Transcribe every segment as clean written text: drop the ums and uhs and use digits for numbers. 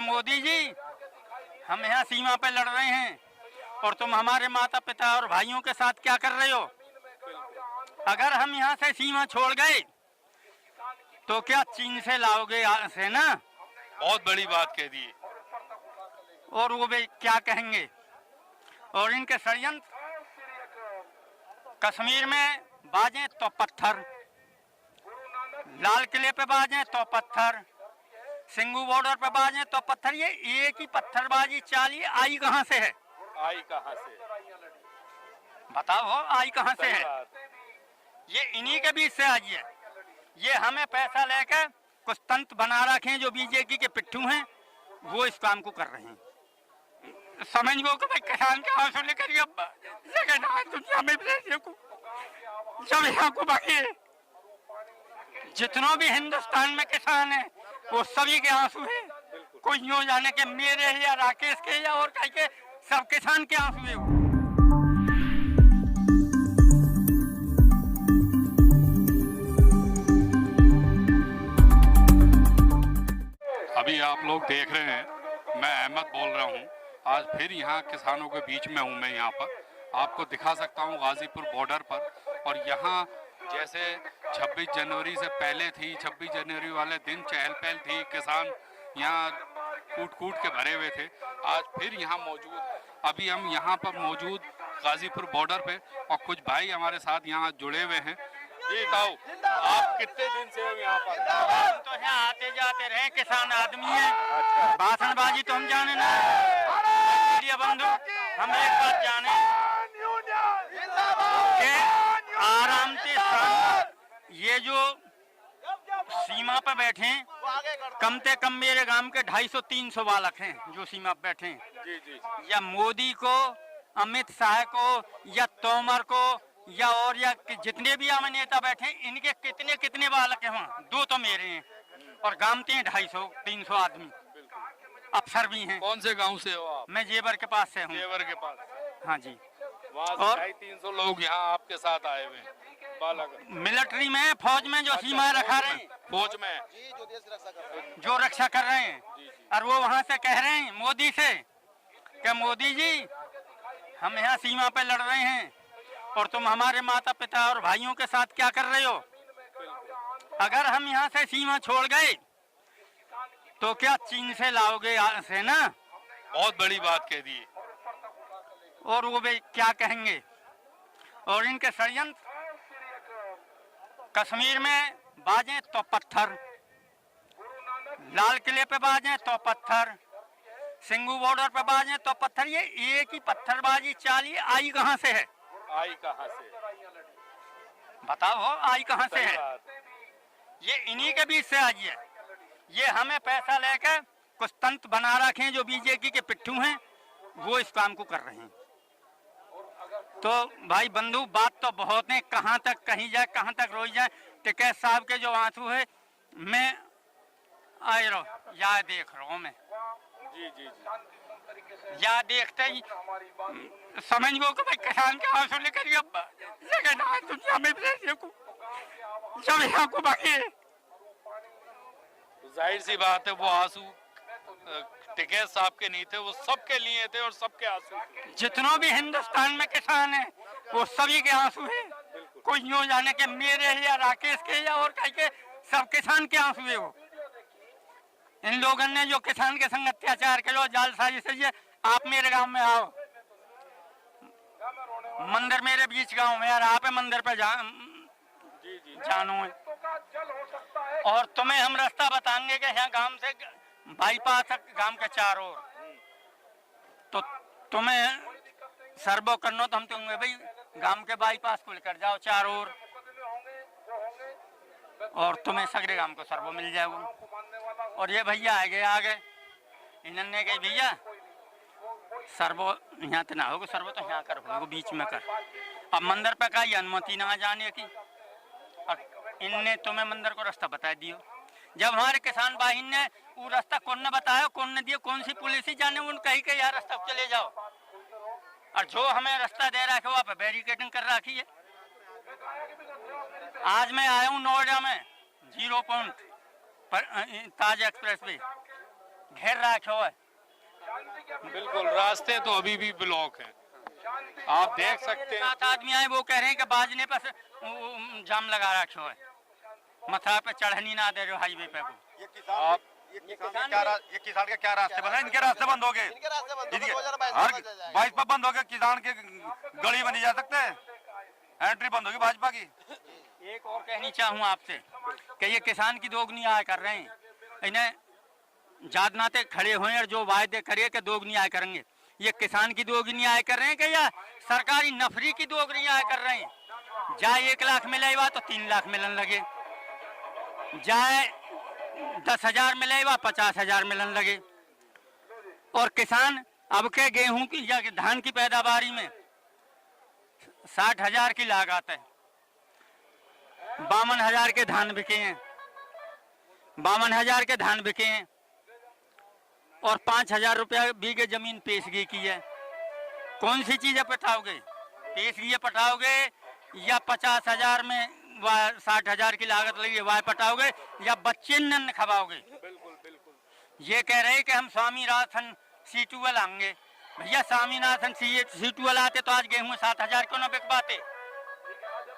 मोदी जी हम यहाँ सीमा पे लड़ रहे हैं और तुम हमारे माता पिता और भाइयों के साथ क्या कर रहे हो। अगर हम यहाँ से सीमा छोड़ गए तो क्या चीन से लाओगे सेना? बहुत बड़ी बात कह दी। और वो भी क्या कहेंगे। और इनके षड्यंत्र, कश्मीर में बाजें तो पत्थर, लाल किले पे बाजें तो पत्थर, सिंगू बॉर्डर पे बाजें तो पत्थर। ये एक ही पत्थरबाजी चाल ये आई कहाँ से है? आई कहाँ से बताओ, आई कहाँ से है? ये इन्हीं के बीच से आई है। ये हमें पैसा लेकर कुछ तंत्र बना रखे जो बीजेपी के पिट्ठू हैं, वो इस काम को कर रहे हैं। समझ गो कि भाई किसान के आंसू लेकर दुनिया में जब यहाँ को बाकी जितनों भी हिंदुस्तान में किसान है वो सभी के आंसू है। कोई यूँ जाने के मेरे है या राकेश के या और कहीं के, सब किसान के आंसू है। अभी आप लोग देख रहे हैं, मैं अहमद बोल रहा हूं। आज फिर यहाँ किसानों के बीच में हूं। मैं यहाँ पर आपको दिखा सकता हूं गाजीपुर बॉर्डर पर। और यहाँ जैसे 26 जनवरी से पहले थी, 26 जनवरी वाले दिन चहल पहल थी, किसान यहाँ कूट कूट के भरे हुए थे। आज फिर यहाँ मौजूद, अभी हम यहाँ पर मौजूद गाजीपुर बॉर्डर पे और कुछ भाई हमारे साथ यहाँ जुड़े हुए हैं। जी ताऊ, आप कितने दिन से हो यहाँ पर? हम तो यहाँ आते जाते रहे, किसान आदमी है। भाषणबाजी तो हम जाने ना, मीडिया बंधु हम एक बात जाने कि आराम से ये जो सीमा पे बैठे कम से कम मेरे गांव के 250-300 बालक हैं जो सीमा पे बैठे हैं। जी जी। या मोदी को, अमित शाह को, या तोमर को, या और या जितने भी हमें नेता बैठे हैं, इनके कितने कितने बालक हैं वहाँ? 2 तो मेरे हैं और गांव के 250-300 आदमी, अफसर भी हैं। कौन से गांव से हो आप? मैं जेवर के पास से हूँ। जेवर के पास? हाँ जी। वहाँ और 250-300 लोग यहाँ आपके साथ आए हुए हैं, बालक मिलिट्री में, फौज में जो सीमा रखा रहे हैं, फौज में जो रक्षा कर रहे हैं। और वो वहाँ से कह रहे हैं मोदी से कि मोदी जी हम यहाँ सीमा पे लड़ रहे हैं और तुम हमारे माता पिता और भाइयों के साथ क्या कर रहे हो। अगर हम यहाँ से सीमा छोड़ गए तो क्या चीन से लाओगे सेना? बहुत बड़ी बात कह दी। और वो भी क्या कहेंगे। और इनके षड्यंत्र, कश्मीर में बाजें तो पत्थर, लाल किले पे बाजें तो पत्थर, सिंगू बॉर्डर पे बाजें तो पत्थर। ये एक ही पत्थरबाजी चाल ये आई कहाँ से है? आई कहाँ से? बताओ, आई कहाँ से है? ये इन्हीं के बीच से आई है। ये हमें पैसा लेकर कुछ तंत्र बना रखे जो बीजेपी के पिट्ठू हैं, वो इस काम को कर रहे हैं। तो भाई बंधु, बात तो बहुत है, कहाँ तक कहीं जाए, कहाँ तक रोई जाए। टिकैत साहब के जो आंसू है, मैं आए रहो या देख रहा हूँ मैं। जी जी जी। या देखते ही समझ गो कि भाई किसान के आंसू लेकर दुनिया में जब यहाँ को बाकी। जाहिर सी बात है, वो आंसू टिकैत साहब के नहीं थे, वो सबके लिए थे और सबके आंसू। जितनों भी हिंदुस्तान में किसान है वो सभी के आंसू है। कोई यूँ जाने के मेरे है या राकेश के या और कहीं के, सब किसान के आंसू है। वो इन लोगों ने जो किसान के संग अत्याचार करो, जालसाजी से, ये आप मेरे गांव में आओ, मंदिर मेरे बीच गांव में, यार आप मंदिर पे जानो है। और तुम्हें हम रास्ता बताएंगे कि यहाँ गांव से बाईपास तक, गांव के चारों ओर, तो तुम्हें सर्वो करना तो हम कहूँगे भाई गांव के बाईपास को लेकर जाओ चारों ओर, और तुम्हें सगरे गांव को सर्वो मिल जाएगा। और ये भैया आ गए इन्होंने कही भैया सर्वो यहाँ तो ना होगा, सर्वो तो यहाँ कर होगा, बीच में कर। अब मंदिर पे का अनुमति ना जाने की, और इनने तुम्हें मंदिर को रास्ता बता दियो। जब हमारे किसान भाई ने वो रास्ता कौन ने बताया, कौन ने दिया, कौन सी पुलिस ही जाने, उन कही के यार रास्ता चले जाओ। और जो हमें रास्ता दे रहा है वहाँ पे बैरिकेडिंग कर रखी है। आज मैं आया हूँ नोएडा में 0 पॉइंट पर ताज एक्सप्रेस वे, घेर रखो है। बिल्कुल, रास्ते तो अभी भी ब्लॉक हैं, आप देख सकते हैं। 7 आदमी आए, वो कह रहे हैं कि बाजने पर जाम लगा रखो है, मथा पे चढ़नी ना दे रहे हाईवे पे को। आप ये किसान के क्या रास्ते बंद है? इनके रास्ते बंद हो गए, 22 पर बंद हो गए। किसान के गली में नहीं जा सकते, एंट्री बंद होगी भाजपा की। एक और कहनी चाहूँ आपसे कि ये किसान की दोगुनी आय कर रहे हैं, इन्हें जात नाते खड़े हुए और जो वायदे करे कि दोगुनी आय करेंगे, ये किसान की दोगुनी आय कर रहे हैं कि या सरकारी नफरी की दोगुनी आय कर रहे हैं? जाए 1 लाख मिलेगा तो 3 लाख मिलन लगे, जाए 10,000 मिलेगा 50,000 मिलन लगे। और किसान अब के गेहूं की या धान की पैदावारी में 60,000 की लागत है, 52,000 के धान बिके हैं, 52,000 के धान बिके हैं और 5,000 रुपया बीघे जमीन पेशगी की है। कौन सी चीजें पटाओगे? पेशगी पटाओगे या 50,000 में 60,000 की लागत लगी वह पटाओगे या बच्चे न खवाओगे? बिल्कुल बिल्कुल, ये कह रहे हैं कि हम स्वामीनाथन सीटूअल आएंगे। भैया स्वामीनाथन सीटूअल आते तो आज गेहूं 7,000 क्यों न बिक पाते?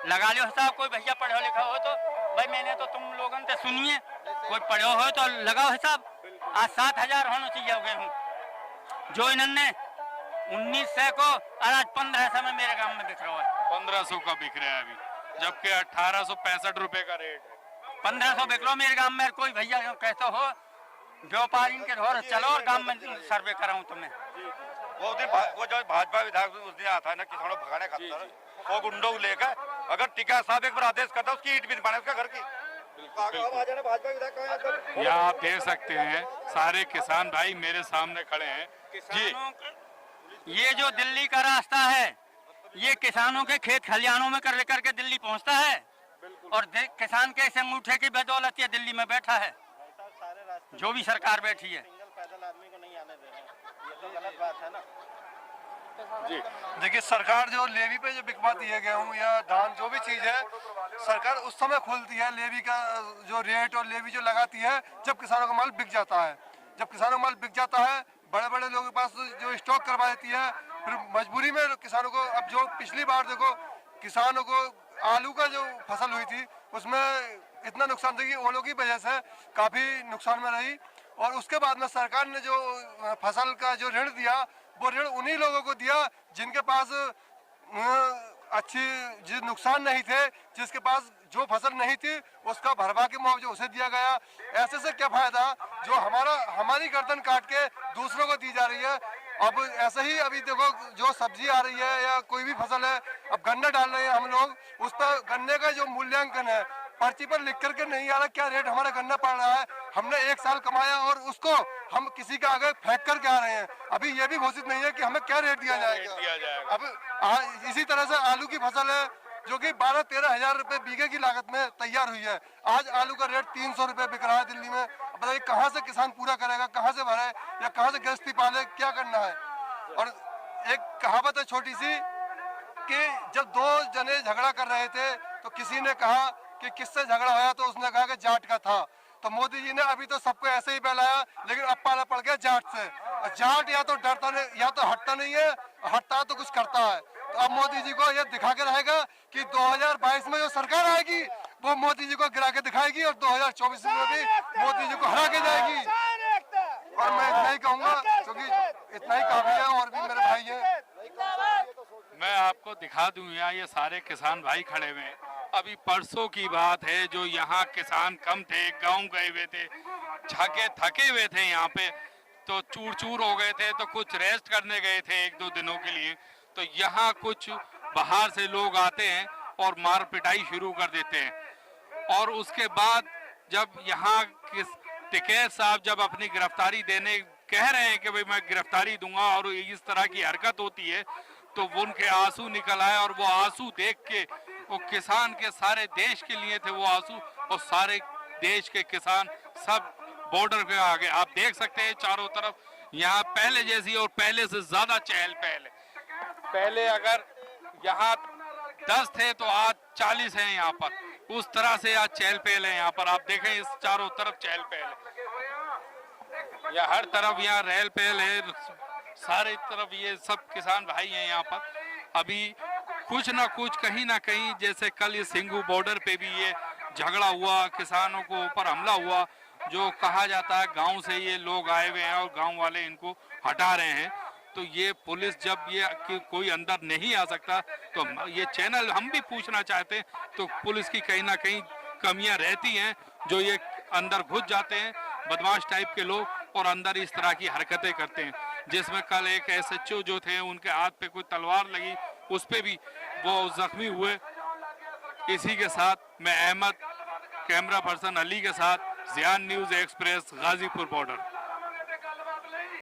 लगा लो हिसाब, कोई भैया पढ़ा लिखा हो तो। भाई मैंने तो तुम लोगों से सुनिए, कोई पढ़ो हो तो लगाओ हिसाब। आज 7,000 होना चाहिए गेहूं, जो इन्होंने 1900 को आज 1500 में मेरे गांव में बिक रहा है। 1500 का बिक रहा है अभी, जबकि 1865 रुपए का रेट है। 1500 बिक लो मेरे गांव में। कोई भैया कहते हो व्यापारी के घर चलो और गांव में सर्वे कराऊं तुम्हें। वो जो भाजपा विधायक उस दिन आता है ना किसानों भगाने खातर, वो गुंडों को लेकर अगर टिका साहब एक बार आदेश करता है उसकी ईंट भी नहीं बने उसका घर की। यहाँ आप देख सकते हैं सारे किसान भाई मेरे सामने खड़े हैं जी। ये जो दिल्ली का रास्ता है ये किसानों के खेत खलिहानों में कर करके दिल्ली पहुंचता है और किसान के इस अंगूठे की बदौलत ये दिल्ली में बैठा है, जो भी सरकार बैठी है। देखिए सरकार जो लेवी पे जो बिकवाती है गेहूं या धान जो भी चीज है, सरकार उस समय खोलती है लेवी का जो रेट और लेवी जो लगाती है जब किसानों का माल बिक जाता है। जब किसानों का माल बिक जाता है बड़े बड़े लोगों के पास जो स्टॉक करवा देती है, फिर मजबूरी में किसानों को, अब जो पिछली बार देखो किसानों को आलू का जो फसल हुई थी उसमें इतना नुकसान था कि ओलों की वजह से काफी नुकसान में रही। और उसके बाद में सरकार ने जो फसल का जो ऋण दिया वो ऋण उन्हीं लोगों को दिया जिनके पास अच्छी जो नुकसान नहीं थे, जिसके पास जो फसल नहीं थी उसका भरवा के मुआवजा उसे दिया गया। ऐसे से क्या फायदा जो हमारी गर्दन काट के दूसरों को दी जा रही है। अब ऐसे ही अभी देखो जो सब्जी आ रही है या कोई भी फसल है, अब गन्ना डाल रहे हैं हम लोग, उस पर गन्ने का जो मूल्यांकन है पर्ची पर लिख करके नहीं आ रहा क्या रेट हमारा गन्ना पड़ रहा है। हमने 1 साल कमाया और उसको हम किसी के आगे फेंक करके आ रहे हैं। अभी ये भी घोषित नहीं है कि हमें क्या रेट दिया जाएगा। अब इसी तरह से आलू की फसल है जो कि 12-13 हजार रुपए बीघे की लागत में तैयार हुई है। आज आलू का रेट 300 रुपए बिक रहा है दिल्ली में। बताइए कहाँ से किसान पूरा करेगा, कहाँ से भरे या कहाँ से गृहस्थी पाले, क्या करना है। और एक कहावत है छोटी सी कि जब 2 जने झगड़ा कर रहे थे तो किसी ने कहा कि किससे झगड़ा होया, तो उसने कहा कि जाट का था। तो मोदी जी ने अभी तो सबको ऐसे ही बहलाया, लेकिन अब पाला पड़ गया जाट से। और जाट या तो डरता नहीं, या तो हटता नहीं है, हटता है तो कुछ करता है। तो अब मोदी जी को ये दिखा के रहेगा कि 2022 में जो सरकार आएगी वो मोदी जी को गिरा के दिखाएगी और 2024 में भी मोदी जी को हरा के जाएगी। और मैं इतना ही कहूँगा क्योंकि इतना ही काफी है, और भी मेरे भाई हैं। मैं आपको दिखा दूं यहाँ ये सारे किसान भाई खड़े हुए हैं। अभी परसों की बात है जो यहाँ किसान कम थे, गांव गए हुए थे, थके हुए थे यहाँ पे, तो चूर चूर हो गए थे, तो कुछ रेस्ट करने गए थे 1-2 दिनों के लिए। तो यहाँ कुछ बाहर से लोग आते हैं और मार पिटाई शुरू कर देते हैं। और उसके बाद जब यहाँ टिकैत साहब जब अपनी गिरफ्तारी देने कह रहे हैं कि भाई मैं गिरफ्तारी दूंगा और इस तरह की हरकत होती है, तो उनके आंसू निकल आए। और वो आंसू देख के वो किसान के सारे देश के लिए थे वो आंसू, और सारे देश के किसान सब बॉर्डर के आगे आप देख सकते हैं चारों तरफ यहाँ पहले जैसी और पहले से ज्यादा चहल पहल है। पहले अगर यहाँ 10 थे तो आज 40 हैं यहाँ पर, उस तरह से आज चहल पहल है यहाँ पर। आप देखें इस चारों तरफ चहल पहल है। या हर तरफ यहाँ रेल पेल है, सारे तरफ ये सब किसान भाई हैं यहाँ पर। अभी कुछ ना कुछ कहीं ना कहीं, जैसे कल ये सिंगू बॉर्डर पे भी ये झगड़ा हुआ, किसानों को ऊपर हमला हुआ, जो कहा जाता है गांव से ये लोग आए हुए हैं और गांव वाले इनको हटा रहे हैं। तो ये पुलिस जब ये कि कोई अंदर नहीं आ सकता, तो ये चैनल हम भी पूछना चाहते हैं, तो पुलिस की कहीं ना कहीं कमियां रहती हैं, जो ये अंदर घुस जाते हैं बदमाश टाइप के लोग और अंदर इस तरह की हरकतें करते हैं। जिसमें कल एक SHO जो थे, उनके हाथ पे कोई तलवार लगी, उस पे भी वो जख्मी हुए। इसी के साथ मैं अहमद, कैमरा पर्सन अली के साथ, ज़ियान न्यूज़ एक्सप्रेस, गाजीपुर बॉर्डर।